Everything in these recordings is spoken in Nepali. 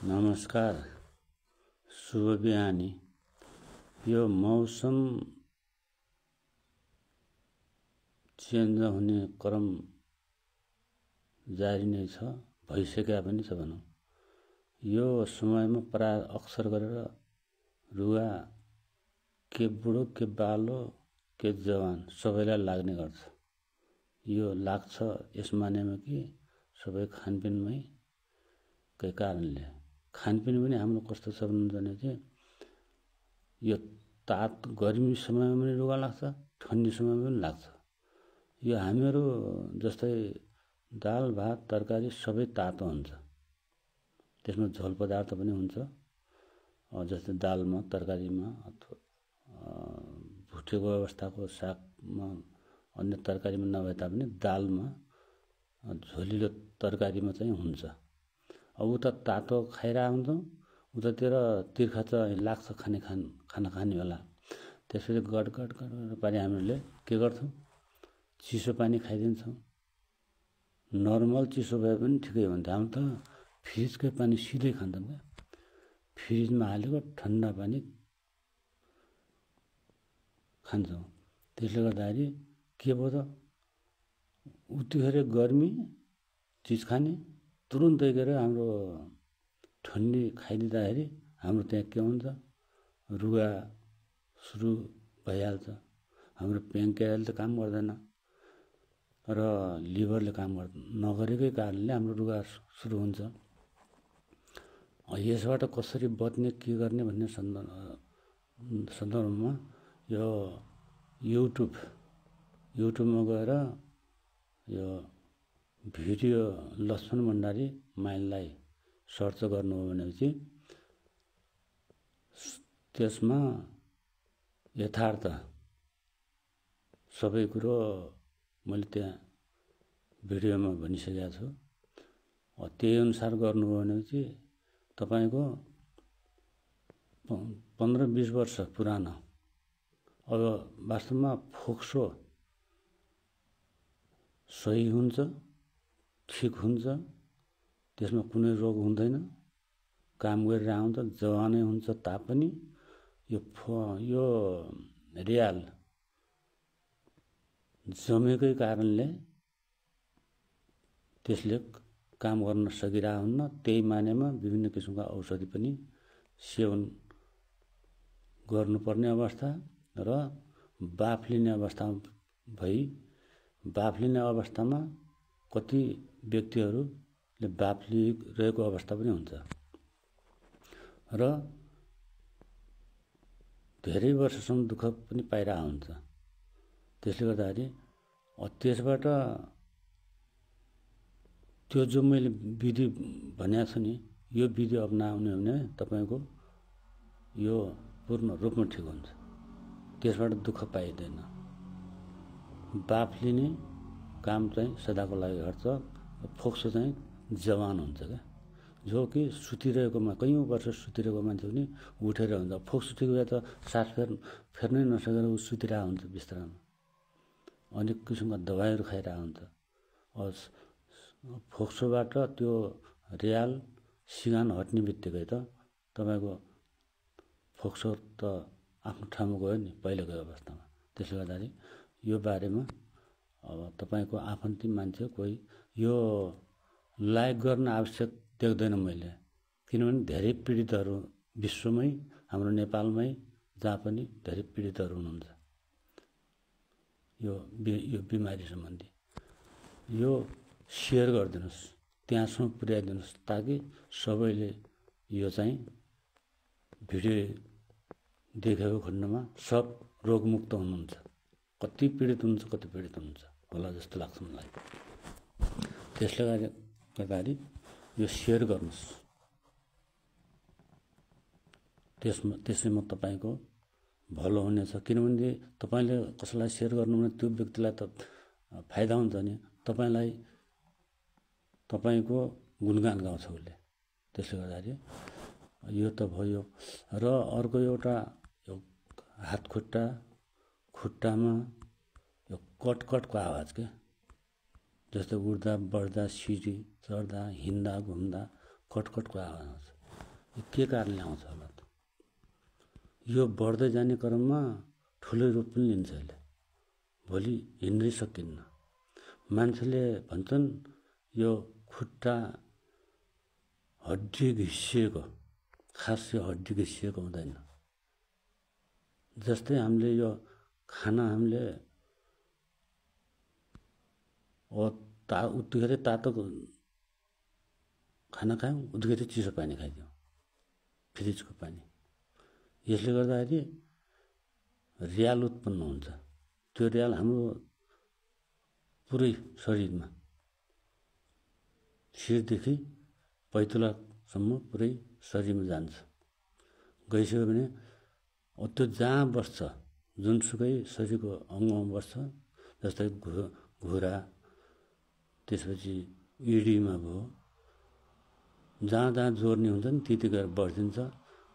नमस्कार, शुभ बिहानी। यो मौसम चेन्ज हुने क्रम जारी नै छ, भइसकेका पनि छ भनौँ। यो समयमा प्राय अक्सर गरेर रुगा के बुढो के बालो के जवान सबैलाई लाग्ने गर्छ। यो लाग्छ यस मानेमा कि सबै खानपिनमै कै कारणले। खानपिन पनि हाम्रो कस्तो छ भने चाहिँ यो गर्मी समयमा पनि रुगा लाग्छ, ठन्डी समयमा पनि लाग्छ। यो हामीहरू जस्तै दाल भात तरकारी सबै तातो हुन्छ, त्यसमा झोल पदार्थ पनि हुन्छ। जस्तै दालमा तरकारीमा अथवा भुटेको अवस्थाको सागमा अन्य तरकारीमा नभए तापनि दालमा झोलिलो तरकारीमा चाहिँ हुन्छ। अब उता तातो खाइरहेको हुन्छौँ, उतातिर तिर्खा चाहिँ लाग्छ खाना खाने बेला। त्यसपछि गड पारि हामीले के गर्छौँ, चिसो पानी खाइदिन्छौँ। नर्मल चिसो भए पनि ठिकै हुन्थ्यो। हामी त फ्रिजकै पानी सिधै खान्छौँ क्या, फ्रिजमा हालेको ठन्डा पानी खान्छौँ। त्यसले गर्दाखेरि के भयो त, उतिखेर गर्मी चिज खाने तुरुन्तै गएर हाम्रो ठन्डी खाइदिँदाखेरि हाम्रो त्यहाँ के हुन्छ, रुगा सुरु भइहाल्छ। हाम्रो प्याङ्क्रियासले त काम गर्दैन र लिभरले काम नगरेकै कारणले हाम्रो रुगा सुरु हुन्छ। यसबाट कसरी बच्ने के गर्ने भन्ने सन्दर्भमा यो युट्युबमा गएर यो भिडियो लक्ष्मण भण्डारी माइललाई सर्च गर्नु हो भनेपछि त्यसमा यथार्थ सबै कुरो मैले त्यहाँ भिडियोमा भनिसकेको छु। त्यही अनुसार गर्नु हो भनेपछि तपाईको 15-20 वर्ष पुरानो अब वास्तवमा फोक्सो सही हुन्छ, ठिक हुन्छ, त्यसमा कुनै रोग हुँदैन, काम गरिरहेको हुन्छ, जवानै हुन्छ तापनि यो रियाल जमेकै कारणले त्यसले काम गर्न सकिरहेको हुन्न। त्यही मानेमा विभिन्न किसिमका औषधि पनि सेवन गर्नुपर्ने अवस्था र बाफ लिने अवस्थामा बाफ लिने अवस्थामा कति व्यक्तिहरूले बाफ लिइरहेको अवस्था पनि हुन्छ र धेरै वर्षसम्म दुःख पनि पाइरहेको हुन्छ। त्यसले गर्दाखेरि त्यसबाट त्यो जो मैले विधि भनेको छु नि, यो विधि अपनाउने हो भने तपाईँको यो पूर्ण रूपमा ठिक हुन्छ, त्यसबाट दुःख पाइँदैन। बाफ लिने काम चाहिँ सदाको लागि गर्छ। फोक्सो चाहिँ जवान हुन्छ क्या, जो कि सुतिरहेकोमा कैयौँ वर्ष सुतिरहेको मान्छे पनि उठेर हुन्छ। फोक्सो ठिक भए त सास फेर्नै नसकेर ऊ सुतिरहेको हुन्छ बिस्तरामा, अनेक किसिमका दबाईहरू खाइरहेको हुन्छ। फोक्सोबाट त्यो रियाल सिगान हट्ने बित्तिकै त तपाईँको फोक्सो त आफ्नो ठाउँमा गयो नि पहिलेको अवस्थामा। त्यसले गर्दाखेरि यो बारेमा अब तपाईँको आफन्ती मान्छे कोही यो लाइक गर्न आवश्यक देख्दैन मैले, किनभने धेरै पीडितहरू विश्वमै हाम्रो नेपालमै जहाँ पनि धेरै पीडितहरू हुनुहुन्छ यो बिमारी सम्बन्धी। यो सेयर गरिदिनुहोस्, त्यहाँसम्म पुर्याइदिनुहोस् ताकि सबैले यो चाहिँ भिडियो देखेको खण्डमा सब रोगमुक्त हुनुहुन्छ। कति पीडित हुनुहुन्छ, कति पीडित हुनुहुन्छ होला जस्तो लाग्छ मलाई। त्यसले गर्दाखेरि यो सेयर गर्नुहोस्, त्यसैमा तपाईँको भलो हुनेछ। किनभने तपाईँले कसैलाई सेयर गर्नु भने त्यो व्यक्तिलाई त फाइदा हुन्छ नि, तपाईँको गुणगान गाउँछ उसले। त्यसले गर्दाखेरि यो त भयो। र अर्को एउटा यो हात खुट्टामा यो कटको आवाज क्या, जस्तै उठ्दा बढ्दा सिडी चढ्दा हिँड्दा घुम्दा कटको आवाज आउँछ। के कारणले आउँछ होला त? यो बढ्दै जाने क्रममा ठुलो रूप पनि लिन्छ अहिले। भोलि हिँड्नै सकिन्न। मान्छेले भन्छन् यो खुट्टा हड्डी घिसिएको, खास यो हड्डी घिसिएको हुँदैन। जस्तै हामीले यो खाना हामीले उतिखेर तातो खाना खायौँ, उतिखेर चिसो पानी खाइदिउँ, फ्रिजको पानी। यसले गर्दाखेरि र्याल उत्पन्न हुन्छ। त्यो र्याल हाम्रो पुरै शरीरमा, शिरदेखि पैतुलासम्म पुरै शरीरमा जान्छ। गइसक्यो भने त्यो जहाँ बस्छ, जुनसुकै शरीरको अङ्गमा बस्छ, जस्तै घुँडा, त्यसपछि इडीमा भयो, जहाँ जहाँ जोर्नी हुन्छ नि त्यति गएर बढिदिन्छ।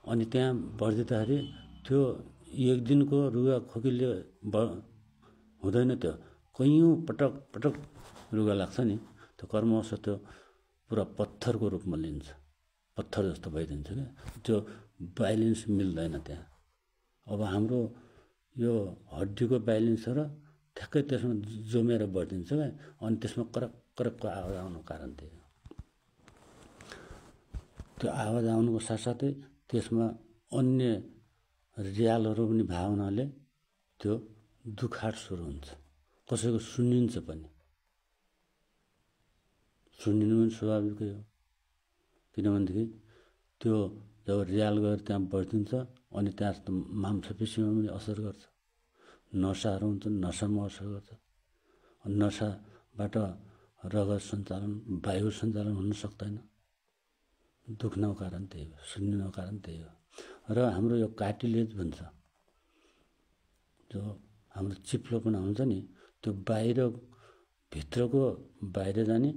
अनि त्यहाँ बढिदिँदाखेरि त्यो एक दिनको रुगा खोकीले हुँदैन। त्यो कैयौँ पटक पटक रुगा लाग्छ नि, त्यो कर्मवश त्यो पुरा पत्थरको रूपमा लिन्छ, पत्थर जस्तो भइदिन्छ क्या। त्यो ब्यालेन्स मिल्दैन त्यहाँ। अब हाम्रो यो हड्डीको ब्यालेन्स र ठ्याक्कै त्यसमा जमेर बढिदिन्छ क्या। अनि त्यसमा करक करकको आवाज आउनुको कारण त्यही हो। त्यो आवाज आउनुको साथसाथै त्यसमा अन्य र्यालहरू पनि भएको हुनाले त्यो दुखाट सुरु हुन्छ। कसैको सुन्निन्छ पनि, सुन्निनु पनि स्वाभाविकै हो। किनभनेदेखि त्यो जब र्याल गएर त्यहाँ बढिदिन्छ अनि त्यहाँ मांसपेशीमा पनि असर गर्छ, नसाहरू हुन्छन्, नसामा असर गर्छ। नसाबाट रगत सञ्चालन, वायु सञ्चालन हुन सक्दैन। दुख्नको कारण त्यही हो, सुन्निनुको कारण त्यही हो। र हाम्रो यो कार्टिलेज भन्छ, जो हाम्रो चिप्लोपना हुन्छ नि, त्यो बाहिर भित्रको बाहिर जाने,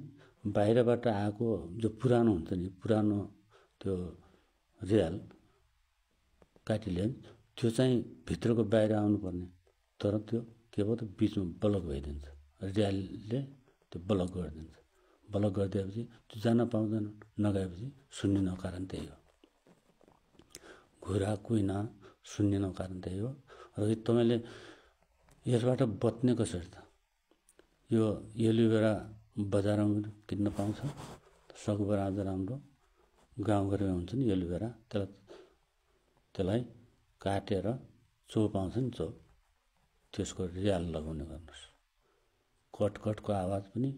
बाहिरबाट आएको जो पुरानो हुन्छ नि, पुरानो त्यो र्याल कार्टिलेज, त्यो चाहिँ भित्रको बाहिर आउनुपर्ने, तर त्यो के भयो त बिचमा ब्लक भइदिन्छ। र्यालले त्यो ब्लक गरिदिन्छ। ब्लक गरिदिएपछि त्यो जान पाउँदैन, नगएपछि सुन्निनुको कारण त्यही हो। घुँडा कुइना सुन्निनुको कारण त्यही हो। र तपाईँले यसबाट बच्ने कसरी त? यो एलोभेरा बजारमा किन्न पाउँछ। सकभर आज राम्रो गाउँघरमा हुन्छ नि एलोभेरा, त्यसलाई काटेर चोप आउँछ नि, चोप, त्यसको र्याल लगाउने गर्नुहोस्। कटकटको आवाज पनि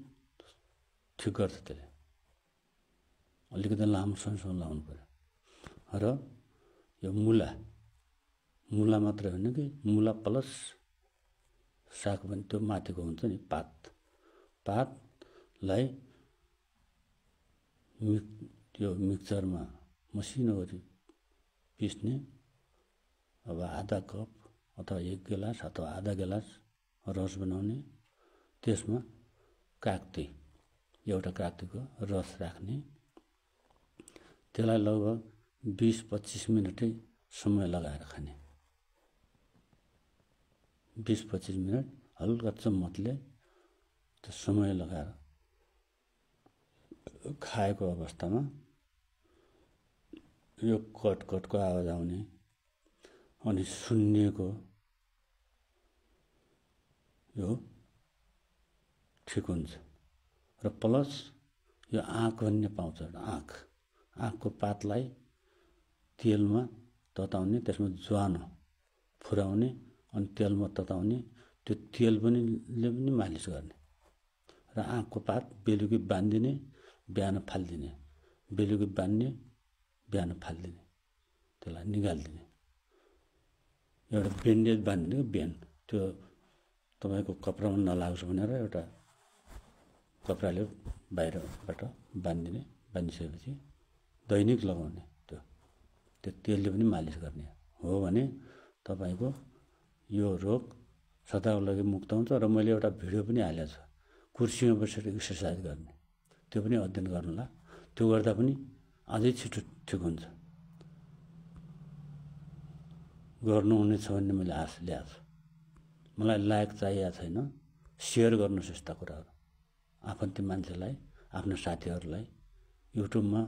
ठिक गर्छ त्यसले। अलिकति लामो समयसम्म लाउनु पर्यो। र यो मुला मात्रै होइन कि, मुला प्लस साग पनि त्यो माथिको हुन्छ नि पातलाई त्यो मिक्सरमा मसिनो गरी पिस्ने। अब आधा कप अथवा 1 गिलास अथवा आधा गिलास रस बनाउने, त्यसमा काक्ती, एउटा काक्तीको रस राख्ने, त्यसलाई लगभग 20-25 मिनटै समय लगाएर खाने। 20-25 मिनट हल्का चम्मचले त्यो समय लगाएर खाएको अवस्थामा यो कटकटको आवाज आउने अनि सुन्निएको यो ठिक हुन्छ। र प्लस यो आँक भन्ने पाउँछ, आँकको पातलाई तेलमा तताउने, त्यसमा ज्वानो फुराउने अनि तेलमा तताउने, त्यो तेल पनि मालिस गर्ने। र आँकको पात बेलुकी बाँधिदिने, बिहान फालिदिने, बेलुकी बाँध्ने, बिहान फालिदिने, त्यसलाई निकालिदिने। एउटा बेन्डेज बाँधिदिने, बिहान त्यो तपाईँको कपडामा नलागोस् भनेर एउटा कपडाले बाहिरबाट बाँधिदिने। बाँधिसकेपछि दैनिक लगाउने। त्यो तेलले पनि मालिस गर्ने हो भने तपाईँको यो रोग सदाको लागि मुक्त हुन्छ। र मैले एउटा भिडियो पनि हालेको छु, कुर्सीमा बसेर एक्सर्साइज गर्ने, त्यो पनि अध्ययन गर्नुला। त्यो गर्दा पनि अझै छिटो ठिक हुन्छ। गर्नुहुनेछ भन्ने मैले आश ल्याएको छु। मलाई लायक चाहिएको छैन, सेयर गर्नुहोस् यस्ता कुराहरू आफन्ती मान्छेलाई, आफ्ना साथीहरूलाई। युट्युबमा